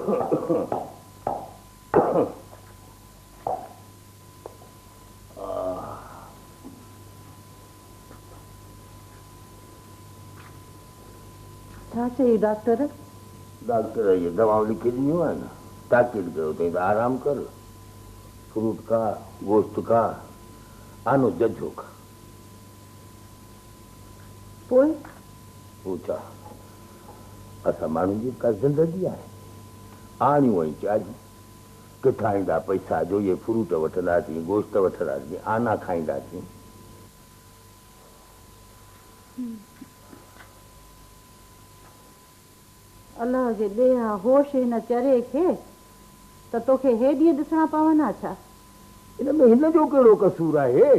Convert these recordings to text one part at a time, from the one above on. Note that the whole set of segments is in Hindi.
छा चाहिए डॉक्टर? डॉक्टर ये दवाओं लिखी दी है ना, ताकीद करो तो आराम कर, फ्रूट खा, गोश्त खा, आनो जज्जो खा। पोइ पूछा असा माण्हुनि जी का ज़िंदगी आहे, आणियूं ऐं चाॼियूं किथां ईंदा पैसा जो ये फ्रूट वठंदासीं, गोश्त वठंदासीं, आना खाईंदासीं। अल्लाह जे ॾे होश हिन चरे खे त तोखे हे ॾींहं ॾिसणा पवंदा छा? इन में हिन जो कहिड़ो कसूर आहे?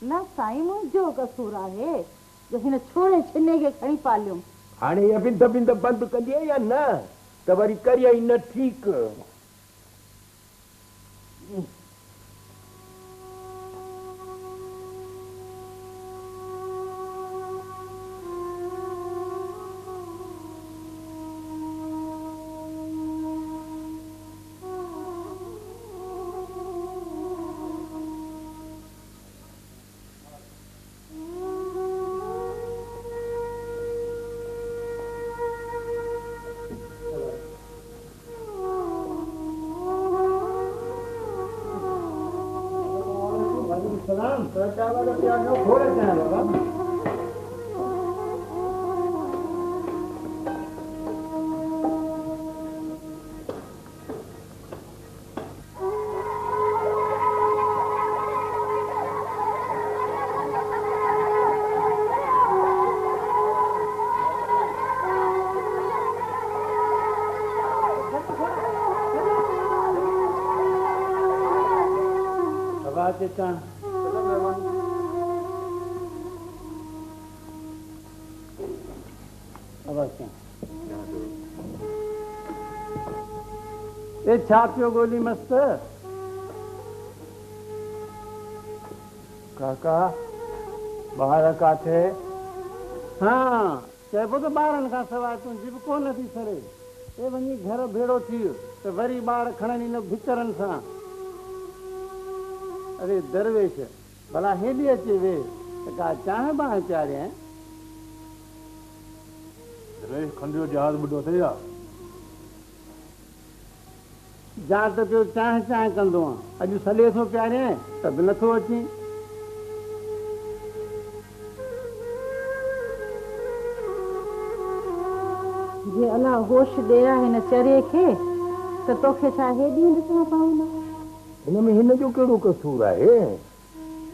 न साईं, मुंहिंजो कसूर आहे जो हिन छोड़े छिने खे खणी पालियो। हाणे इहा बिंद बिंद बंदि कंदीअ या न त वरी करिए ई न ठीकु। छा पियो गोली मस्त काका ॿार काथे? हाँ चइबो त ॿारनि खां सवाइ तुंहिंजी बि कोन थी सरे। ए वञी घर भेड़ो थी वियो त वरी ॿार खणनि हिन भितरनि सां। अरे दरवेश भला हेॾी अचे वे त का चांहि बांहि पियारे। दरवेश खंडियो जहाज ॿुधो अथई छा? जा त पियो चांहि चांहि कंदो आहियां, अॼु सॾे थो पियारे त बि नथो अचे। जे अलाह होश ॾेया हिन चरे खे त तोखे छा हे ॾींहं ॾिसणा पवंदा? हिन में हिन जो कहिड़ो कसूर आहे?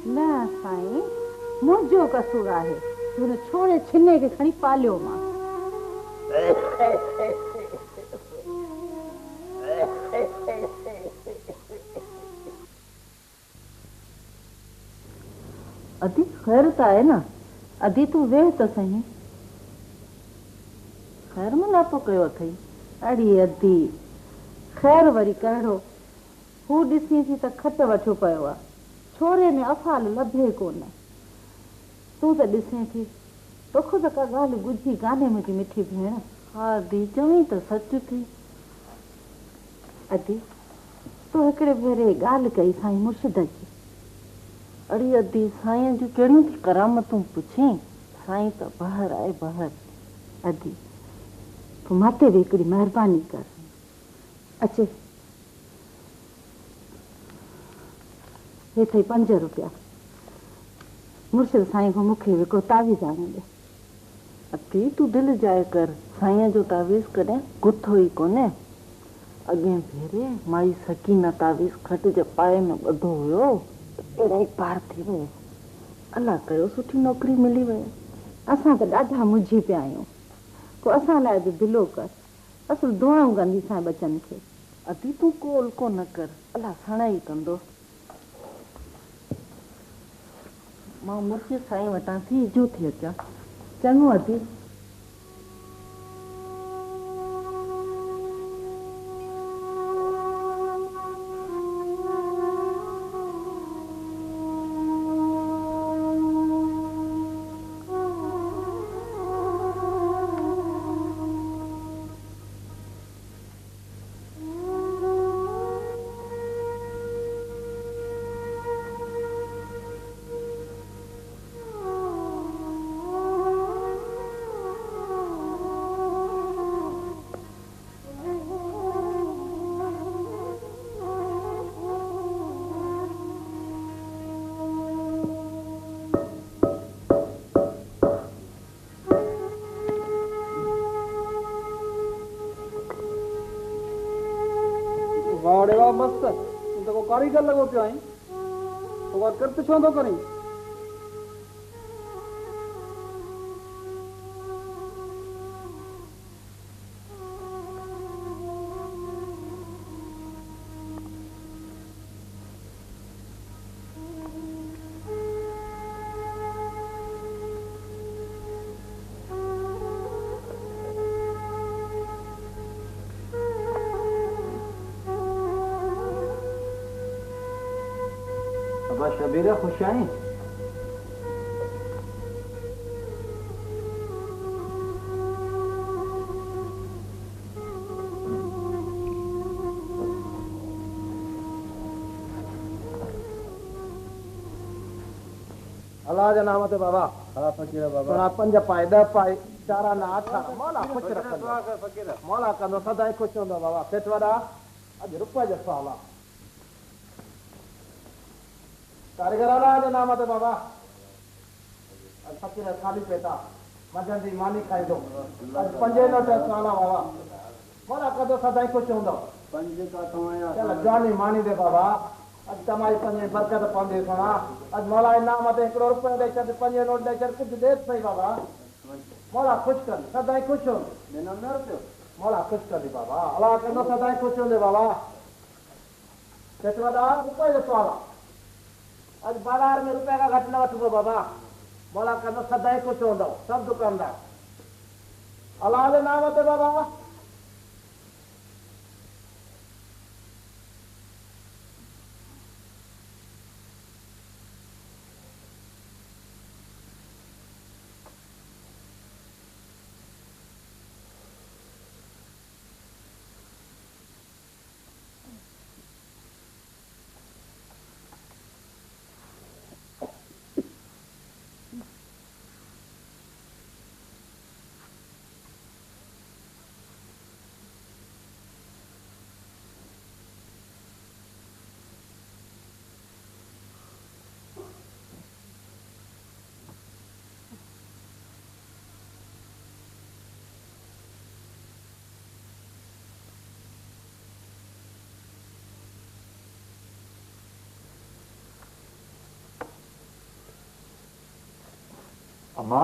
न साईं, मुंहिंजो कसूर आहे, हुन छोड़े छिने खे खणी पालियो मां। अदी ख़ैर त आहे न? अदी तूं वेह त सही। ख़ैर मुनाफ़ो कयो अथई? अड़ी अदी ख़ैर वरी कहिड़ो, हू ॾिसी थी त खट वठो पियो आहे, छोरे में अफ़ाल लभे कोन। तूं त ॾिसे थी, तोखे त का ॻाल्हि ॿुधी कान्हे मुंहिंजी मिठी भेण। हा दी चवीं त सच थी। अदी तूं हिकिड़े भेरे ॻाल्हि कई साईं मुर्शिद जी। अड़ी अदी साईं जूं कहिड़ियूं थी करामतूं पुछी, साईं त बहर आहे बहर। अदी तूं माते बि हिकिड़ी महिरबानी कर, अचे हे अथई 5 रुपया, मुर्शिद साईं खां मूंखे हिकिड़ो तावीज़ आणे ॾे। अदी तूं दिलि जाए कर, साईं जो तावीज़ कॾहिं गुथो ई कोन्हे। अॻे भेरे माई सकीना तावीज़ खट जे पाए में ॿधो हुयो त अहिड़ा ई पार थी वियो। अलाह कयो सुठी नौकरी मिली वई। असां त ॾाढा मुंझी पिया आहियूं, को असां लाइ बि दिलो कर, असुल दुआऊं कंदीसां बचनि खे। अदी तूं को उल्को न कर, अलाह सण ई कंदो। मां मुर्शिद साईं वटां थी जो थी अचां। चङो अदी। मस्त तू तो कारीगर लगो पियो आई तो करते छो तो करी शबीर खुश आई अल्लाह जा नाम ते बाबा हाँ फकीर बाबा सुना 5 पाए 10 पाए 4 आना 8 मौला खुश रखंदो मौला कंदो सदाई खुश हूंदो बाबा सेठ वॾा अॼु रुपए जो सवाल आहे कारीगर अल्लाह जे नाम ते बाबा फकीर खाली पेटा मंझंदि जी मानी खाईंदो 5 नोट सवाल आहे बाबा मौला कंदो सदाई खुश हूंदो 5 का तव्हां चल जानी मानी दे बाबा अॼु तमारी 5 बरकत पवंदी सोना अॼु मौला इनाम ते 1 रुपयो ॾेई छॾ 5 नोट ॾेई छॾ कुझु ॾे सही बाबा मौला खुश कर सदाई खुश हो न रुपयो मौला खुश कर दी बाबा अल्लाह कंदो सदाई खुश हूंदे बाबा सेठ वॾा रुपए जो सवाल आहे आज बाजार में रुपए का घट न वठबो बाबा मौला कंदो सदाई खुश हूंदो सब दुकानदार अल्लाह जे नाम ते बाबा अम्मा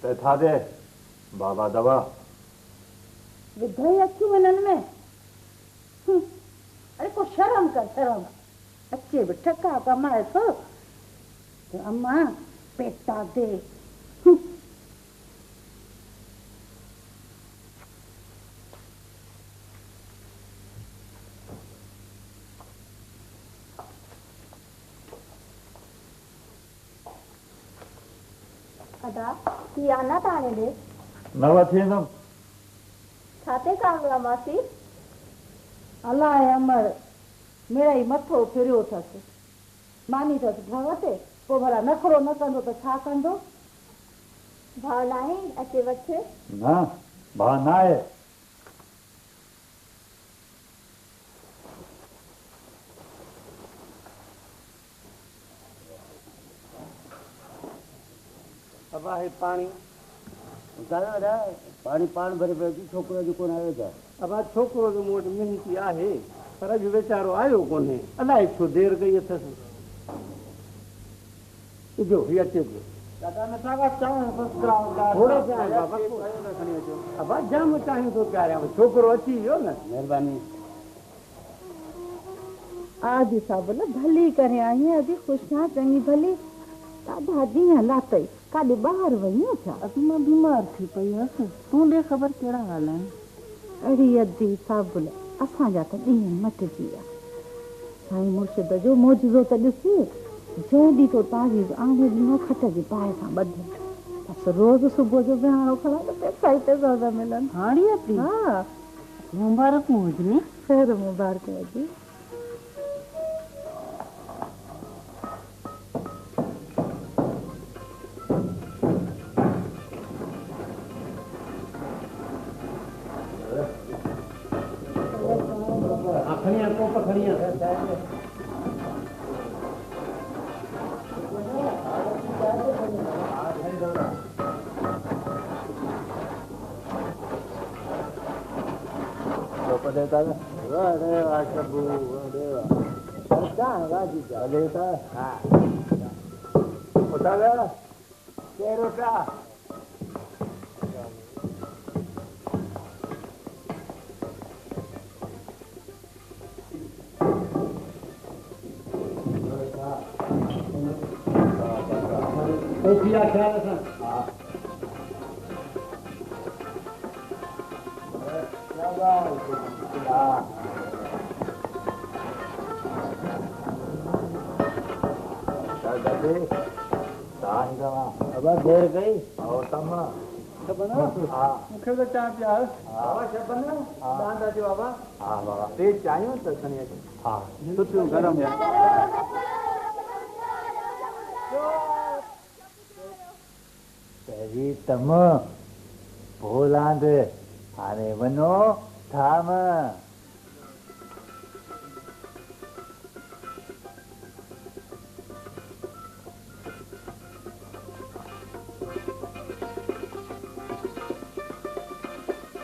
ते था दे बाबा दवा विधई अचूं हिननि में अरे को शर्म कर शर्म अचे बि ठका कमाए थो तो अम्मा पेटा दे अदा की आना ताने दे नवा थींदुमि छाते काम मासी अलाए अमर मेरा ही मथो फिरियो अथसि मानी अथसि घव ते पोइ भला नखरो न कंदो त छा कंदो भाव नाहे अचे वठ न भाउ न आहे अब आहे पाणी पाणी पाण भरे पियो अची छोकिरो अॼु कोन आयो छा अब आ छोकिरो जो मूं वटि महिनती आहे पर अॼु वीचारो आयो कोन्हे अलाए छो देरि कई अथसि इजो हीअ अचे पियो थोरो अब जाम चाहियूं थो प्यारियां छोकिरो अची वियो न महिरबानी आज साबुल भली करे आई अॼु ख़ुशि चङी भली ॾाढा ॾींहं लाथई काॾे ॿाहिरि वई छा अॼु मां बीमार थी पई हुअसि तूं ॾे ख़बर कहिड़ा हाल आहिनि अहिड़ी अधी साबुल असांजा त ॾींहं मटिजी विया साईं मुर्शिद जो मौजूदो त ॾिसी जंहिं ॾींहुं तो तारीफ़ आणे ॾींहुं खट जी बाहि सां ॿधी बसि रोज़ सुबुह जो विहाणो खणा त पैसा ई पैसा था मिलनि हाणे हा मुबारकूं हुजनि ख़ैर मुबारक हुजे खणिया कोप खणिया देता है अरे वाह प्रभु अरे वाह जीजा भले था हाँ उठा गया केर उठा ख्याल रखना अब देर गई और तम्मा मूंखे त चांहि पिया बाबा शबन दांदा जो बाबा हाँ बाबा तेज चाहियो त खणी अच हाँ सुठियूं गरम पहिरीं तम पोइ लांद हाणे वञो थाम